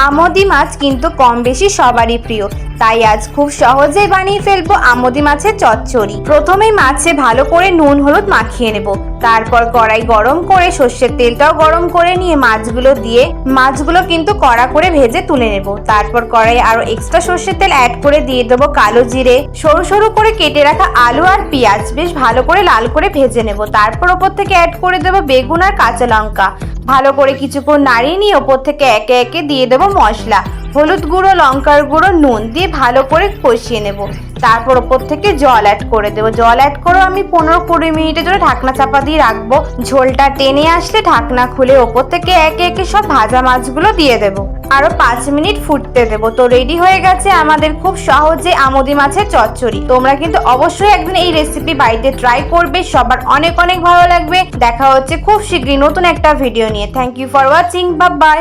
আমোদি মাছ কিন্তু কম বেশি সবারই প্রিয়, তাই আজ খুব সহজেই বানিয়ে ফেলবো আমোদি মাছের চচ্চড়ি। প্রথমেই মাছে ভালো করে নুন হলুদ মাখিয়ে নেব, তারপর কড়াই গরম করে সর্ষের তেলটাও গরম করে নিয়ে মাছগুলো দিয়ে মাছগুলো কিন্তু কড়া করে ভেজে তুলে নেব। তারপর কড়াইয়ে আরো এক্সট্রা সর্ষের তেল অ্যাড করে দিয়ে দেবো কালো জিরে, সরু সরু করে কেটে রাখা আলু আর পেঁয়াজ বেশ ভালো করে লাল করে ভেজে নেব। তারপর ওপর থেকে অ্যাড করে দেবো বেগুন আর কাঁচা লঙ্কা। ভালো করে কিছুক্ষণ নাড়িয়ে নিয়ে ওপর থেকে একে একে দিয়ে দেবো মশলা, হলুদ গুঁড়ো, লঙ্কার গুঁড়ো, নুন দিয়ে ভালো করে কষিয়ে নেব। তারপর ওপর থেকে জল অ্যাড করে দেবো। জল অ্যাড করে আমি 15-20 মিনিটের জন্য ঢাকনা চাপা দিয়ে রাখবো। ঝোলটা টেনে আসলে ঢাকনা খুলে ওপর থেকে একে একে সব ভাজা মাছগুলো দিয়ে দেবো। আরো 5 মিনিট ফুটতে দেবো। তো রেডি হয়ে গেছে আমাদের খুব সহজে আমোদি মাছের চচ্চড়ি। তোমরা কিন্তু অবশ্যই একদিন এই রেসিপি বাড়িতে ট্রাই করবে, সবার অনেক অনেক ভালো লাগবে। দেখা হচ্ছে খুব শীঘ্রই নতুন একটা ভিডিও নিয়ে। Thank you for watching, bye by.